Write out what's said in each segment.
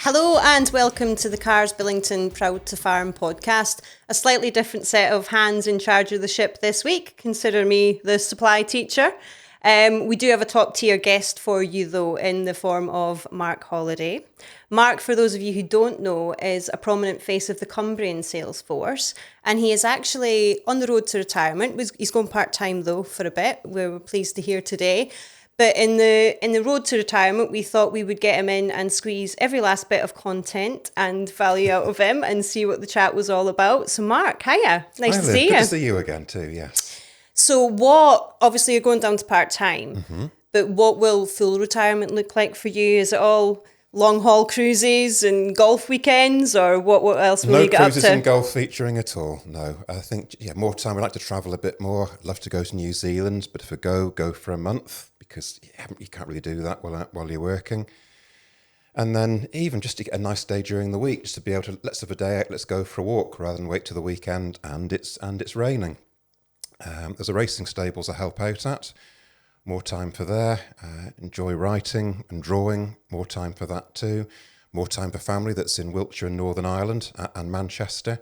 Hello and welcome to the Cars Billington Proud2Farm Podcast. A slightly different set of hands in charge of the ship this week. Consider me the supply teacher. We do have a top tier guest for you though in the form of Mark Holliday. Mark, for those of you who don't know, is a prominent face of the Cumbrian sales force, and he is actually on the road to retirement. He's going part-time though for a bit. We're pleased to hear today. But in the road to retirement, we thought we would get him in and squeeze every last bit of content and value out of him and see what the chat was all about. So Mark, hiya. Nice to see you. Good to see you again too, yes. So obviously you're going down to part-time, but what will full retirement look like for you? Is it all long-haul cruises and golf weekends, or what else will you get up to? No cruises and golf featuring at all, no. I think, more time. I'd like to travel a bit more. I'd love to go to New Zealand, but if I go for a month, because you can't really do that while you're working. And then even just to get a nice day during the week, just to be able to, let's have a day out, let's go for a walk, rather than wait till the weekend and it's raining. There's a racing stables I help out at. More time for there. Enjoy writing and drawing. More time for that too. More time for family that's in Wiltshire and Northern Ireland and Manchester.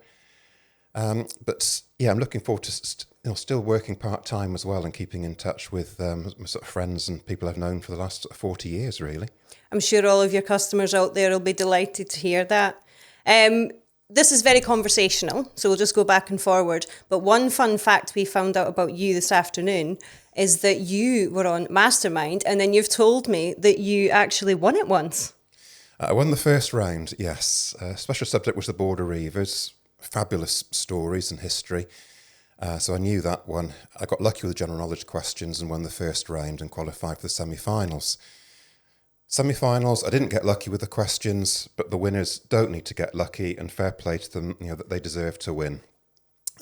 But I'm looking forward to still working part-time as well and keeping in touch with my sort of friends and people I've known for the last 40 years, really. I'm sure all of your customers out there will be delighted to hear that. This is very conversational, so we'll just go back and forward. But one fun fact we found out about you this afternoon is that you were on Mastermind, and then you've told me that you actually won it once. I won the first round, yes. Special subject was the Border Reivers. Fabulous stories and history. So I knew that one. I got lucky with the general knowledge questions and won the first round and qualified for the semi-finals. Semi-finals, I didn't get lucky with the questions, but the winners don't need to get lucky, and fair play to them, that they deserve to win.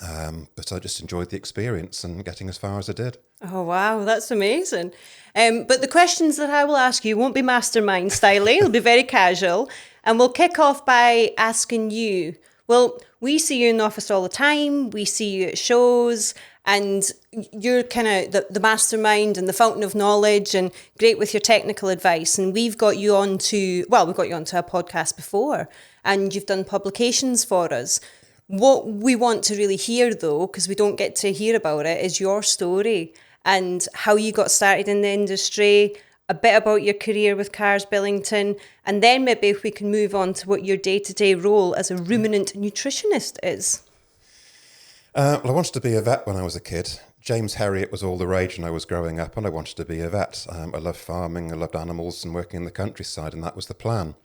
But I just enjoyed the experience and getting as far as I did. Oh, wow, that's amazing. But the questions that I will ask you won't be mastermind style, it'll be very casual. And we'll kick off by asking you, well, we see you in the office all the time, we see you at shows, and you're kind of the mastermind and the fountain of knowledge and great with your technical advice. And we've got you onto a podcast before, and you've done publications for us. What we want to really hear, though, because we don't get to hear about it, is your story and how you got started in the industry, a bit about your career with Cars Billington, and then maybe if we can move on to what your day-to-day role as a ruminant nutritionist is. Well, I wanted to be a vet when I was a kid. James Herriot was all the rage when I was growing up, and I wanted to be a vet. I loved farming, I loved animals and working in the countryside, and that was the plan.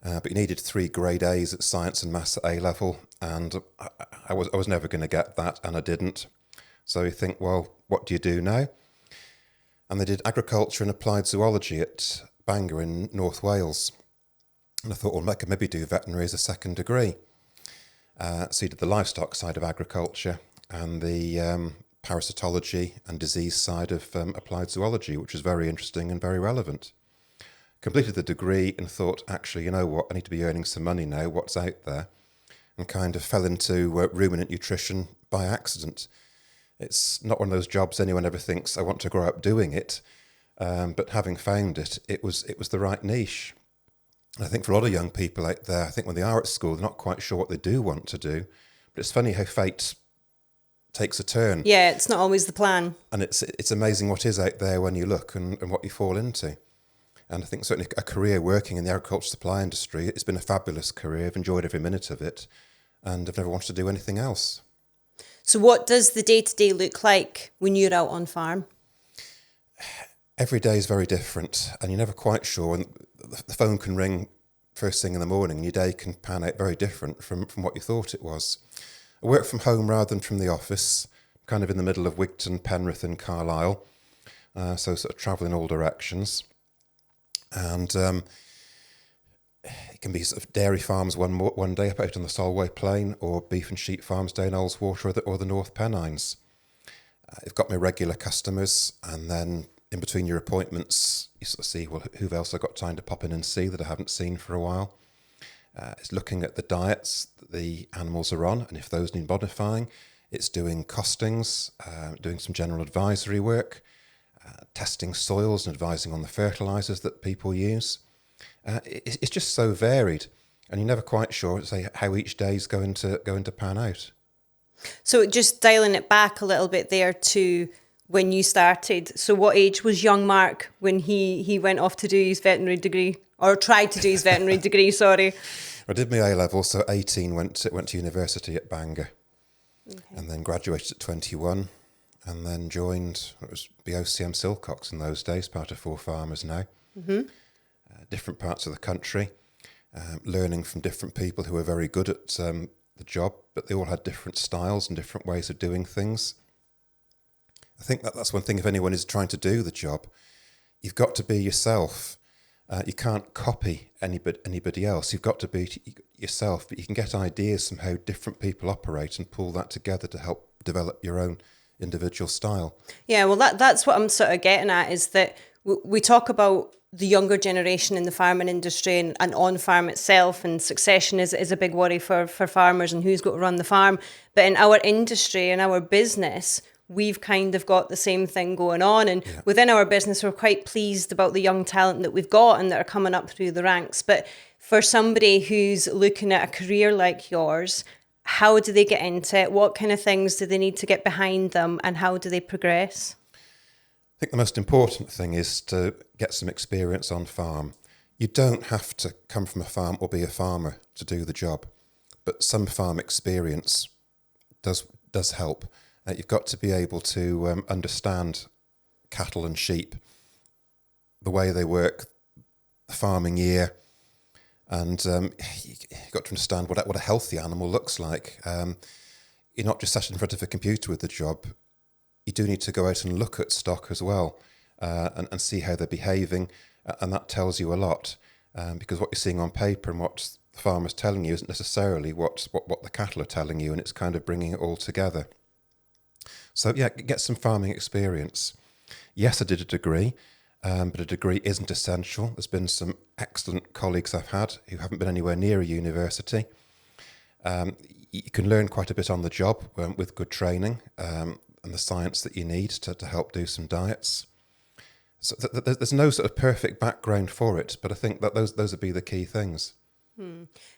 But you needed 3 grade A's at science and maths at A-level, and I was never going to get that, and I didn't. So you think, well, what do you do now? And they did agriculture and applied zoology at Bangor in North Wales. And I thought, well, I could maybe do veterinary as a second degree. So you did the livestock side of agriculture and the parasitology and disease side of applied zoology, which was very interesting and very relevant. Completed the degree and thought, actually, you know what, I need to be earning some money now, what's out there? And kind of fell into ruminant nutrition by accident. It's not one of those jobs anyone ever thinks, I want to grow up doing it. But having found it, it was the right niche. And I think for a lot of young people out there, I think when they are at school, they're not quite sure what they do want to do. But it's funny how fate takes a turn. Yeah, it's not always the plan. And it's amazing what is out there when you look and what you fall into. And I think certainly a career working in the agriculture supply industry, it's been a fabulous career. I've enjoyed every minute of it. And I've never wanted to do anything else. So what does the day-to-day look like when you're out on farm? Every day is very different, and you're never quite sure. And the phone can ring first thing in the morning, and your day can pan out very different from what you thought it was. I work from home rather than from the office, kind of in the middle of Wigton, Penrith and Carlisle, so sort of travel in all directions. And it can be sort of dairy farms one day up out on the Solway Plain, or beef and sheep farms down Ullswater or the North Pennines. I've got my regular customers, and then in between your appointments, you sort of see, well, who else I've got time to pop in and see that I haven't seen for a while. It's looking at the diets that the animals are on, and if those need modifying. It's doing costings, doing some general advisory work, testing soils and advising on the fertilisers that people use. It's just so varied, and you're never quite sure, say, how each day's going to pan out. So just dialing it back a little bit there to when you started. So what age was young Mark when he went off to do his veterinary degree, or tried to do his veterinary degree, sorry? I did my A-level, so 18, went to university at Bangor, and then graduated at 21, and then joined, it was BOCM Silcox in those days, part of 4 Farmers now. Different parts of the country, learning from different people who were very good at the job, but they all had different styles and different ways of doing things. I think that's one thing, if anyone is trying to do the job, you've got to be yourself. You can't copy anybody else. You've got to be yourself, but you can get ideas from how different people operate and pull that together to help develop your own individual style. Yeah, well, that's what I'm sort of getting at, is that we talk about the younger generation in the farming industry and on farm itself, and succession is a big worry for farmers and who's got to run the farm. But in our industry and our business, we've kind of got the same thing going on. And within our business, we're quite pleased about the young talent that we've got and that are coming up through the ranks. But for somebody who's looking at a career like yours, how do they get into it? What kind of things do they need to get behind them, and how do they progress? I think the most important thing is to get some experience on farm. You don't have to come from a farm or be a farmer to do the job, but some farm experience does help. You've got to be able to understand cattle and sheep, the way they work, the farming year, and you've got to understand what a healthy animal looks like. You're not just sat in front of a computer with the job. You do need to go out and look at stock as well, and see how they're behaving, and that tells you a lot, because what you're seeing on paper and what the farmer's telling you isn't necessarily what the cattle are telling you, and it's kind of bringing it all together. So yeah, get some farming experience. Yes, I did a degree, but a degree isn't essential. There's been some excellent colleagues I've had who haven't been anywhere near a university. You can learn quite a bit on the job with good training, and the science that you need to help do some diets. So there's no sort of perfect background for it, but I think that those would be the key things.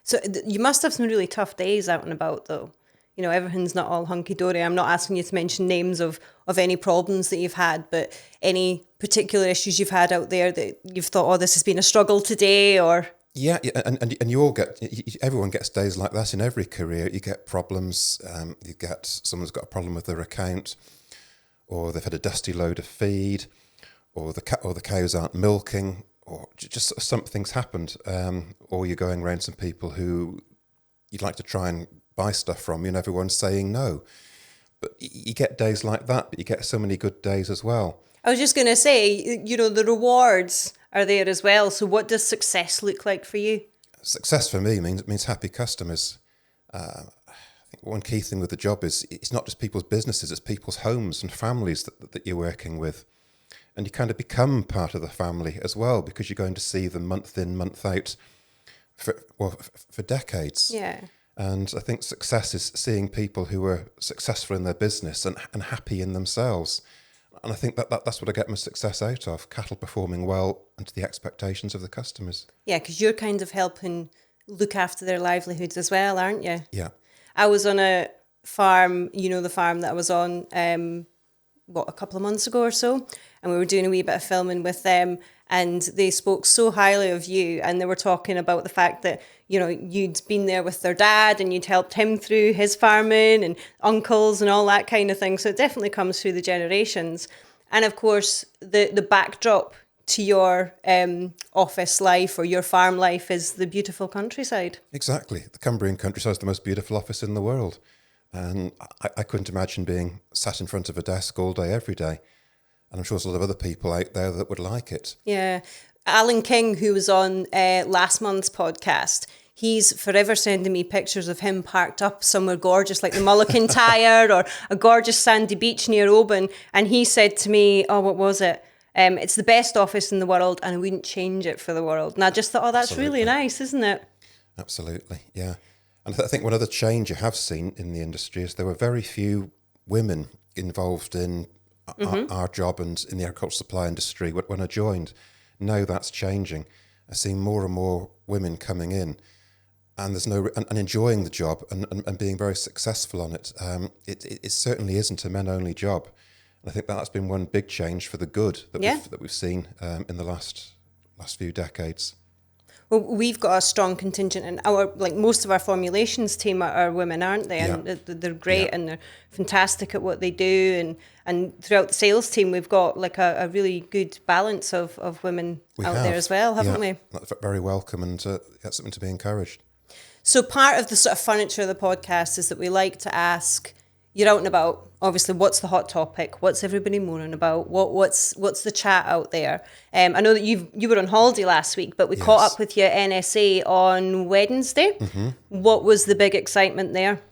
So you must have some really tough days out and about, though. You know, everything's not all hunky-dory. I'm not asking you to mention names of any problems that you've had, but any particular issues you've had out there that you've thought, oh, this has been a struggle today, or... Yeah, and you all everyone gets days like that in every career. You get problems. You get someone's got a problem with their account, or they've had a dusty load of feed, or the cows aren't milking, or just sort of something's happened, or you're going around some people who you'd like to try and buy stuff from you, and everyone's saying no. But you get days like that, but you get so many good days as well. I was just going to say, you know, the rewards are there as well. So what does success look like for you? Success for me means happy customers. I think one key thing with the job is it's not just people's businesses, it's people's homes and families that you're working with. And you kind of become part of the family as well, because you're going to see them month in, month out for decades. Yeah. And I think success is seeing people who are successful in their business and happy in themselves. And I think that's what I get my success out of, cattle performing well and to the expectations of the customers. Yeah, because you're kind of helping look after their livelihoods as well, aren't you? Yeah. I was on a farm, you know, the farm that I was on, a couple of months ago or so, and we were doing a wee bit of filming with them, and they spoke so highly of you, and they were talking about the fact that, you know, you'd been there with their dad and you'd helped him through his farming, and uncles and all that kind of thing. So it definitely comes through the generations. And of course, the backdrop to your office life or your farm life is the beautiful countryside. Exactly. The Cumbrian countryside is the most beautiful office in the world. And I couldn't imagine being sat in front of a desk all day, every day. And I'm sure there's a lot of other people out there that would like it. Yeah. Alan King, who was on last month's podcast, he's forever sending me pictures of him parked up somewhere gorgeous, like the Mullican Tire or a gorgeous sandy beach near Oban. And he said to me, oh, what was it? It's the best office in the world and I wouldn't change it for the world. And I just thought, oh, that's Absolutely. Really nice, isn't it? Absolutely, yeah. And I think one other change you have seen in the industry is there were very few women involved in our job and in the agricultural supply industry when I joined. Now that's changing. I see more and more women coming in, and there's and enjoying the job and being very successful on it. It certainly isn't a men-only job. And I think that's been one big change for the good that we've seen in the last few decades. Well, we've got a strong contingent, and most of our formulations team are women, aren't they? And they're great, and they're fantastic at what they do. And throughout the sales team, we've got like a really good balance of women there as well, haven't we? That's very welcome, and that's something to be encouraged. So part of the sort of furniture of the podcast is that we like to ask, you're out and about, obviously, what's the hot topic? What's everybody moaning about? What's the chat out there? I know that you were on holiday last week, but we caught up with you at NSA on Wednesday. Mm-hmm. What was the big excitement there?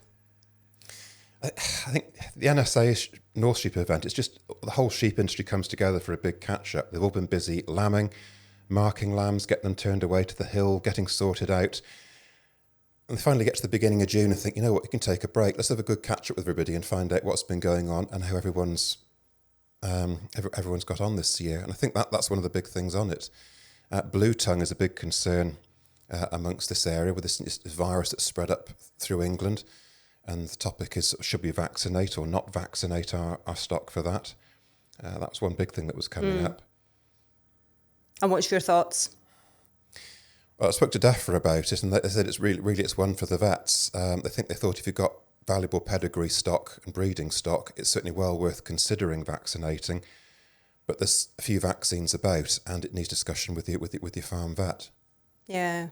I think the NSA North Sheep event, it's just the whole sheep industry comes together for a big catch-up. They've all been busy lambing, marking lambs, getting them turned away to the hill, getting sorted out. And they finally get to the beginning of June and think, you know what, you can take a break. Let's have a good catch-up with everybody and find out what's been going on and how everyone's got on this year. And I think that's one of the big things on it. Blue tongue is a big concern amongst this area with this virus that's spread up through England. And the topic is, should we vaccinate or not vaccinate our stock for that? That was one big thing that was coming up. And what's your thoughts? Well, I spoke to DEFRA about it, and they said it's really it's one for the vets. They thought if you've got valuable pedigree stock and breeding stock, it's certainly well worth considering vaccinating. But there's a few vaccines about, and it needs discussion with your farm vet. Yeah.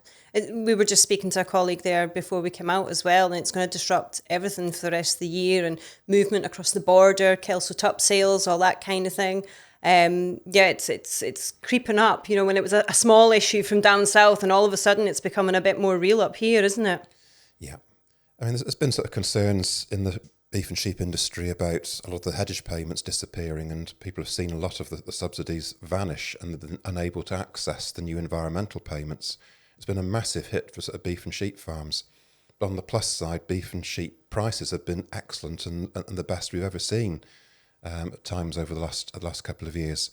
We were just speaking to a colleague there before we came out as well, and it's going to disrupt everything for the rest of the year, and movement across the border, Kelso Tup sales, all that kind of thing. It's creeping up, when it was a small issue from down south, and all of a sudden it's becoming a bit more real up here, isn't it? Yeah. I mean, there's been sort of concerns in the beef and sheep industry about a lot of the headage payments disappearing, and people have seen a lot of the subsidies vanish and they've been unable to access the new environmental payments. It's been a massive hit for sort of beef and sheep farms. But on the plus side, beef and sheep prices have been excellent and the best we've ever seen. At times over the last couple of years.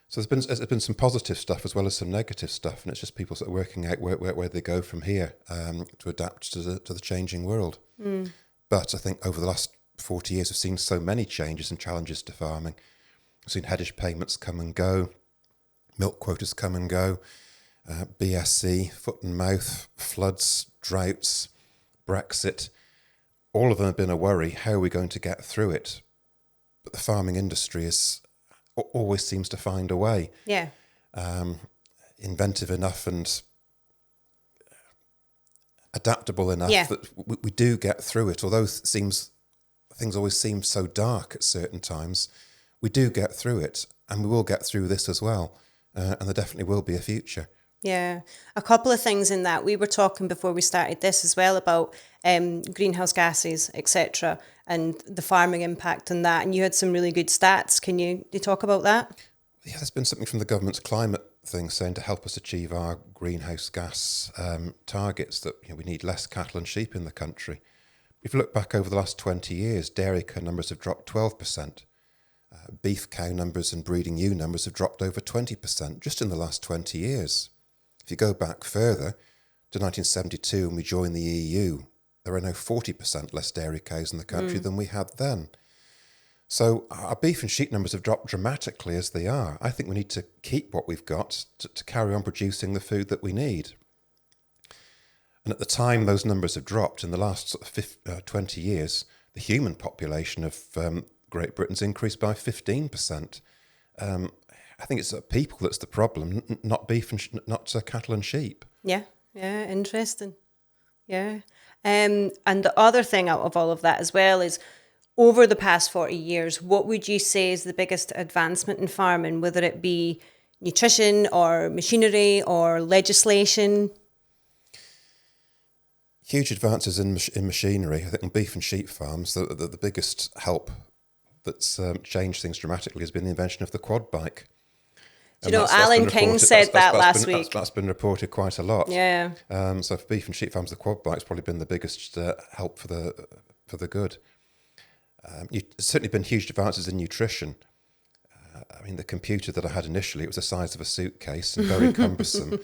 So there's been some positive stuff as well as some negative stuff, and it's just people sort of working out where they go from here to adapt to the changing world. But I think over the last 40 years we've seen so many changes and challenges to farming. We've seen headage payments come and go, milk quotas come and go, BSC, foot and mouth, floods, droughts, Brexit. All of them have been a worry. How are we going to get through it? But the farming industry always seems to find a way. Yeah. Inventive enough and adaptable enough that we do get through it. Although things always seem so dark at certain times, we do get through it, and we will get through this as well. And there definitely will be a future. Yeah. A couple of things in that. We were talking before we started this as well about greenhouse gases, etc., and the farming impact on that. And you had some really good stats. Can you talk about that? Yeah, there's been something from the government's climate thing saying to help us achieve our greenhouse gas targets that we need less cattle and sheep in the country. If you look back over the last 20 years, dairy cow numbers have dropped 12%. Beef cow numbers and breeding ewe numbers have dropped over 20% just in the last 20 years. If you go back further to 1972 when we joined the EU, there are now 40% less dairy cows in the country than we had then. So our beef and sheep numbers have dropped dramatically as they are. I think we need to keep what we've got to carry on producing the food that we need. And at the time those numbers have dropped, in the last 20 years, the human population of Great Britain's increased by 15%. I think it's people that's the problem, not beef and not cattle and sheep. Yeah, interesting. Yeah. And the other thing out of all of that as well is, over the past 40 years, what would you say is the biggest advancement in farming, whether it be nutrition or machinery or legislation? Huge advances in machinery. I think on beef and sheep farms, the biggest help that's changed things dramatically has been the invention of the quad bike. Alan King said that last week. That's been reported quite a lot. Yeah. So for beef and sheep farms, the quad bike's probably been the biggest help for the good. There's certainly been huge advances in nutrition. The computer that I had initially, it was the size of a suitcase and very cumbersome.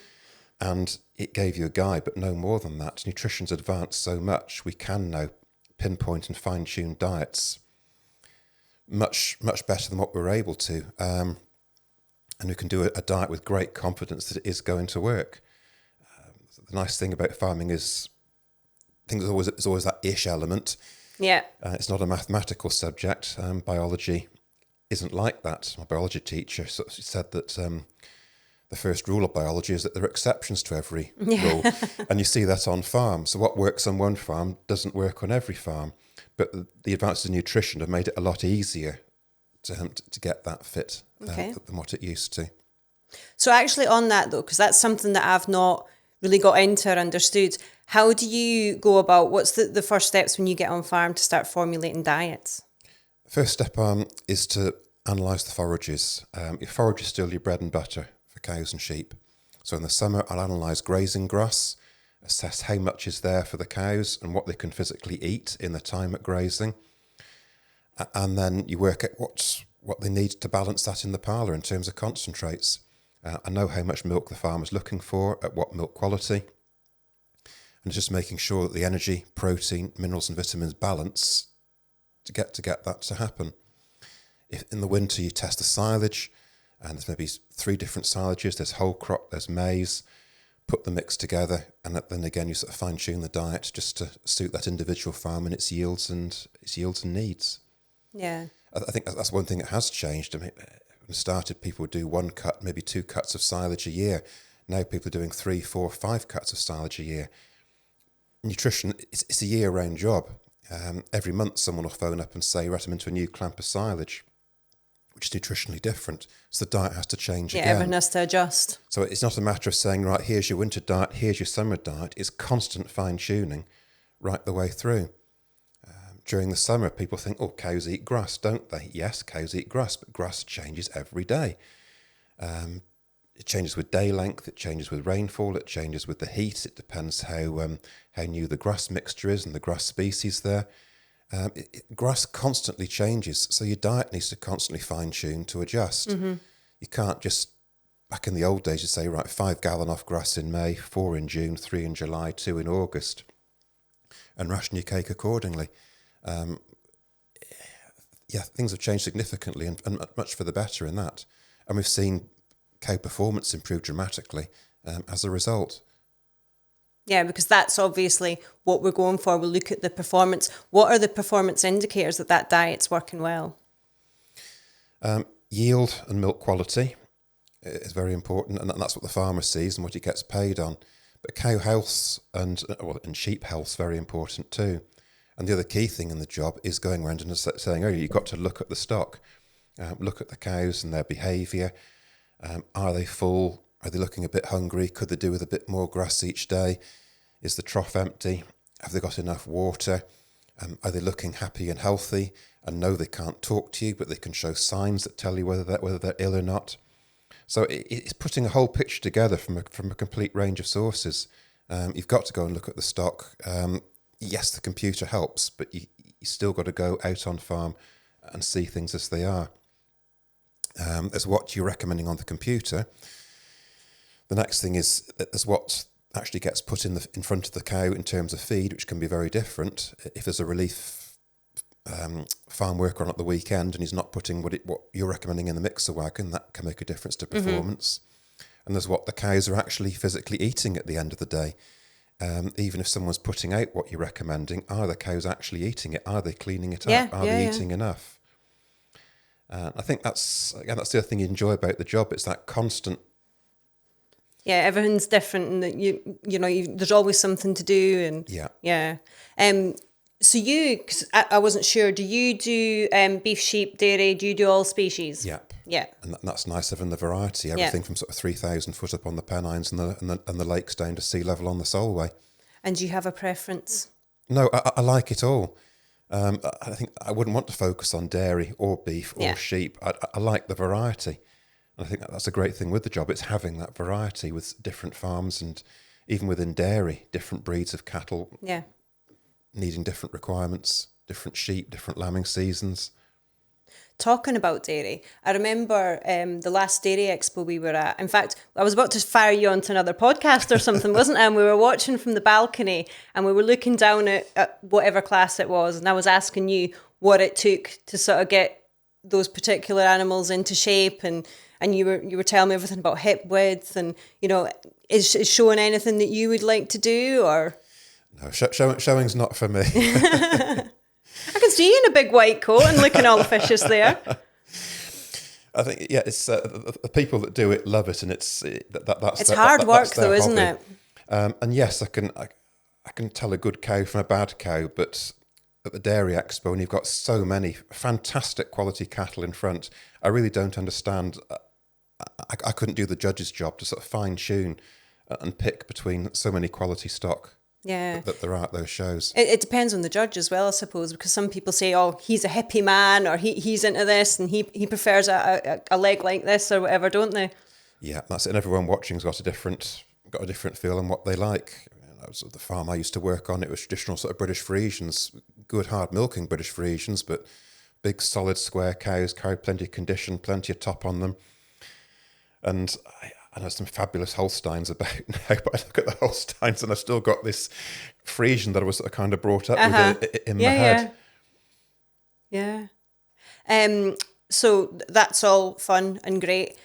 And it gave you a guide, but no more than that. Nutrition's advanced so much, we can now pinpoint and fine-tune diets much better than what we were able to. And we can do a diet with great confidence that it is going to work. The nice thing about farming is, I think there's always that ish element. Yeah. It's not a mathematical subject. Biology isn't like that. My biology teacher sort of said that the first rule of biology is that there are exceptions to every rule. And you see that on farm. So what works on one farm doesn't work on every farm. But the advances in nutrition have made it a lot easier to get that fit than what it used to. So actually on that though, because that's something that I've not really got into or understood, how do you go about, what's the first steps when you get on farm to start formulating diets? First step is to analyse the forages. Your forage is still your bread and butter for cows and sheep. So in the summer, I'll analyse grazing grass, assess how much is there for the cows and what they can physically eat in the time at grazing. And then you work out what they need to balance that in the parlour in terms of concentrates. I know how much milk the farmer's looking for, at what milk quality. And just making sure that the energy, protein, minerals and vitamins balance to get that to happen. If in the winter you test the silage, and there's maybe 3 different silages, there's whole crop, there's maize, put the mix together, and then again you sort of fine tune the diet just to suit that individual farm and its yields and needs. Yeah. I think that's one thing that has changed. I mean, when it started, people would do 1 cut, maybe 2 cuts of silage a year. Now people are doing 3, 4, 5 cuts of silage a year. Nutrition, it's a year-round job. Every month someone will phone up and say, right, I'm into a new clamp of silage, which is nutritionally different. So the diet has to change again. Yeah, everyone has to adjust. So it's not a matter of saying, right, here's your winter diet, here's your summer diet. It's constant fine-tuning right the way through. During the summer, people think, oh, cows eat grass, don't they? Yes, cows eat grass, but grass changes every day. It changes with day length, it changes with rainfall, it changes with the heat. It depends how new the grass mixture is and the grass species there. Grass constantly changes, so your diet needs to constantly fine-tune to adjust. Mm-hmm. You can't just, back in the old days, you say, right, 5 gallon off grass in May, 4 in June, 3 in July, 2 in August, and ration your cake accordingly. Things have changed significantly and much for the better in that. And we've seen cow performance improve dramatically as a result. Yeah, because that's obviously what we're going for. We'll look at the performance. What are the performance indicators that diet's working well? Yield and milk quality is very important, and that's what the farmer sees and what he gets paid on. But cow health and sheep health is very important too. And the other key thing in the job is going around and saying, you've got to look at the stock, look at the cows and their behaviour. Are they full? Are they looking a bit hungry? Could they do with a bit more grass each day? Is the trough empty? Have they got enough water? Are they looking happy and healthy? And no, they can't talk to you, but they can show signs that tell you whether they're ill or not. So it's putting a whole picture together from a complete range of sources. You've got to go and look at the stock. Yes, the computer helps, but you still got to go out on farm and see things as they are. There's what you're recommending on the computer. The next thing is there's what actually gets put in front of the cow in terms of feed, which can be very different. If there's a relief farm worker on at the weekend and he's not putting what you're recommending in the mixer wagon, that can make a difference to performance. Mm-hmm. And there's what the cows are actually physically eating at the end of the day. Even if someone's putting out what you're recommending, are the cows actually eating it? Are they cleaning it up? Are they eating enough? I think that's the other thing you enjoy about the job. It's that constant. Yeah, everything's different, and that there's always something to do, and yeah. So because I wasn't sure. Do you do beef, sheep, dairy? Do you do all species? Yeah. Yeah. And that's nice having the variety. Everything from sort of 3,000 foot up on the Pennines and the lakes down to sea level on the Solway. And do you have a preference? No, I like it all. I think I wouldn't want to focus on dairy or beef or sheep. I like the variety. And I think that's a great thing with the job. It's having that variety with different farms and even within dairy, different breeds of cattle needing different requirements, different sheep, different lambing seasons. talking about dairy. I remember the last Dairy Expo we were at. In fact, I was about to fire you onto another podcast or something, wasn't I? And we were watching from the balcony and we were looking down at whatever class it was. And I was asking you what it took to sort of get those particular animals into shape. And you were telling me everything about hip width and, you know, is showing anything that you would like to do or... No, showing's not for me. I can see you in a big white coat and looking all officious there. I think, yeah, it's the people that do it love it, and it's hard work, though, isn't it? And yes, I can tell a good cow from a bad cow, but at the Dairy Expo, when you've got so many fantastic quality cattle in front, I really don't understand. I couldn't do the judge's job to sort of fine tune and pick between so many quality stock. Yeah, that there are at those shows. It depends on the judge as well, I suppose, because some people say, "Oh, he's a hippie man," or he's into this, and he prefers a leg like this, or whatever, don't they? Yeah, that's it. And everyone watching's got a different feel on what they like. You know, so the farm I used to work on, it was traditional sort of British Friesians, good hard milking British Friesians, but big solid square cows, carried plenty of condition, plenty of top on them, and I know some fabulous Holsteins about now, but I look at the Holsteins and I've still got this Friesian that I was sort of kind of brought up with in my head. Yeah. So that's all fun and great.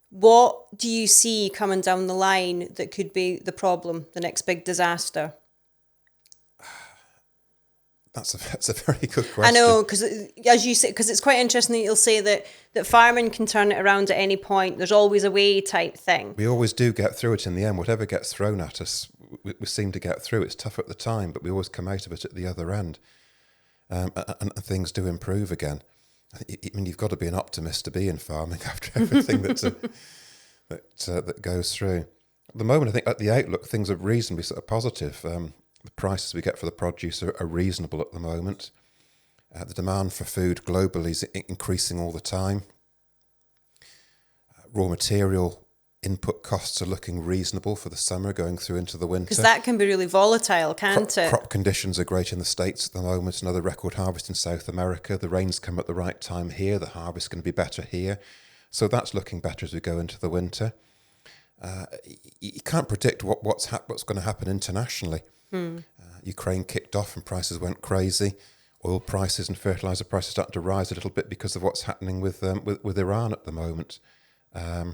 What do you see coming down the line that could be the problem, the next big disaster? That's a very good question. I know, because as you say, because it's quite interesting that you'll say that farming can turn it around at any point. There's always a way type thing. We always do get through it in the end. Whatever gets thrown at us, we seem to get through. It's tough at the time, but we always come out of it at the other end. And things do improve again. I mean, you've got to be an optimist to be in farming after everything that goes through. At the moment, I think at the outlook, things are reasonably sort of positive. The prices we get for the produce are reasonable at the moment. The demand for food globally is increasing all the time. Raw material input costs are looking reasonable for the summer going through into the winter. Because that can be really volatile, can't it? Crop conditions are great in the States at the moment. Another record harvest in South America. The rains come at the right time here. The harvest is going to be better here. So that's looking better as we go into the winter. You can't predict what's going to happen internationally. Ukraine kicked off and prices went crazy. Oil prices and fertilizer prices starting to rise a little bit because of what's happening with Iran at the moment. I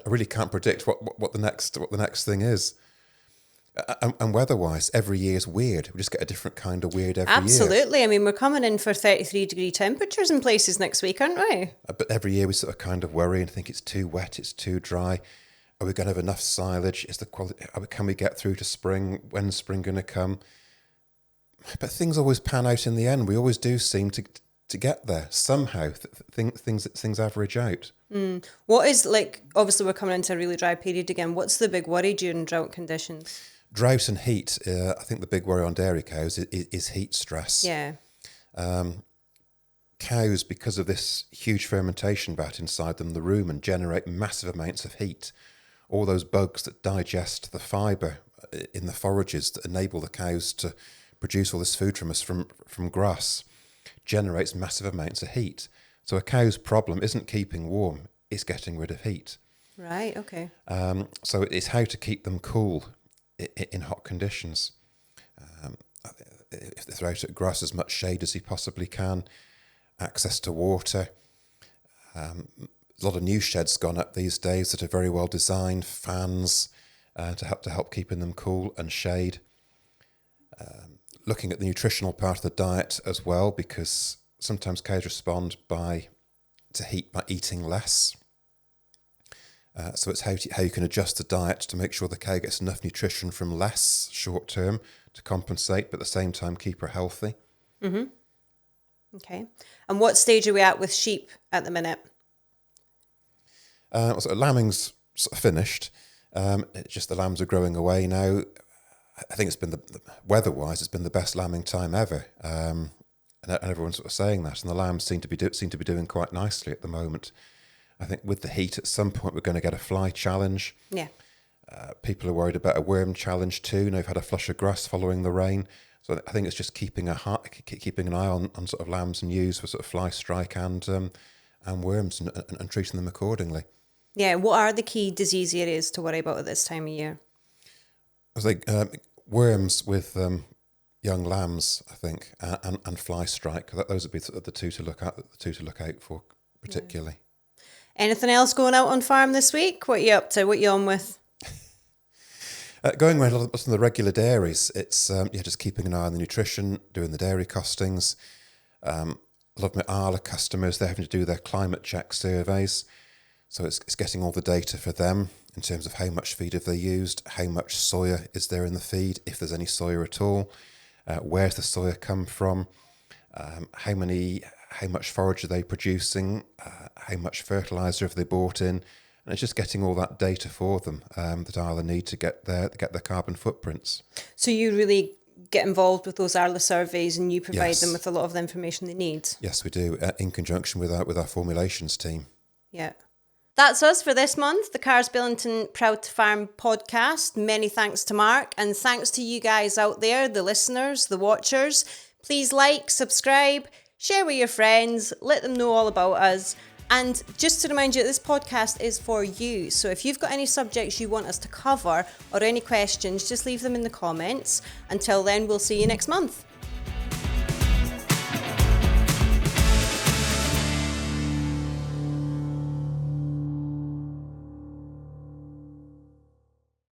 really can't predict what the next thing is. And weather-wise, every year is weird. We just get a different kind of weird every year. Absolutely. I mean, we're coming in for 33-degree temperatures in places next week, aren't we? But every year we sort of kind of worry and think it's too wet, it's too dry. Are we going to have enough silage? Is the quality? Can we get through to spring? When's spring going to come? But things always pan out in the end. We always do seem to get there somehow. Things average out. What is, like, obviously we're coming into a really dry period again. What's the big worry during drought conditions? Drought and heat. I think the big worry on dairy cows is heat stress. Yeah. Cows, because of this huge fermentation vat inside them, the rumen, generate massive amounts of heat. All those bugs that digest the fibre in the forages that enable the cows to produce all this food from us from grass generates massive amounts of heat. So a cow's problem isn't keeping warm, it's getting rid of heat. Right, okay. So it's how to keep them cool in hot conditions. If they throw out at grass as much shade as he possibly can, access to water. A lot of new sheds gone up these days that are very well designed, fans to help keeping them cool and shade. Looking at the nutritional part of the diet as well, because sometimes cows respond to heat by eating less. So it's how you can adjust the diet to make sure the cow gets enough nutrition from less short term to compensate, but at the same time keep her healthy. Mm-hmm. Okay. And what stage are we at with sheep at the minute? So lambing's sort of finished. It's just the lambs are growing away now. I think it's been the weather-wise, it's been the best lambing time ever, and everyone's sort of saying that. And the lambs seem to be doing quite nicely at the moment. I think with the heat, at some point we're going to get a fly challenge. Yeah. People are worried about a worm challenge too. Now we've had a flush of grass following the rain. So I think it's just keeping an eye on sort of lambs and ewes for sort of fly strike and worms and treating them accordingly. Yeah, what are the key disease areas to worry about at this time of year? I think worms with young lambs, I think, and fly strike. Those would be the two to look out for particularly. Anything else going out on farm this week? What are you up to? What are you on with? Going around some of the regular dairies, it's just keeping an eye on the nutrition, doing the dairy costings. A lot of my Arla customers, they're having to do their climate check surveys. So it's getting all the data for them in terms of how much feed have they used, how much soya is there in the feed, if there's any soya at all, where's the soya come from, how much forage are they producing, how much fertiliser have they bought in, and it's just getting all that data for them that Arla need to get their carbon footprints. So you really get involved with those Arla surveys and you provide Yes. them with a lot of the information they need? Yes, we do, in conjunction with our formulations team. Yeah. That's us for this month, the Cars Billington Proud to Farm podcast. Many thanks to Mark, and thanks to you guys out there, the listeners, the watchers. Please like, subscribe, share with your friends, let them know all about us. And just to remind you, this podcast is for you. So if you've got any subjects you want us to cover or any questions, just leave them in the comments. Until then, we'll see you next month.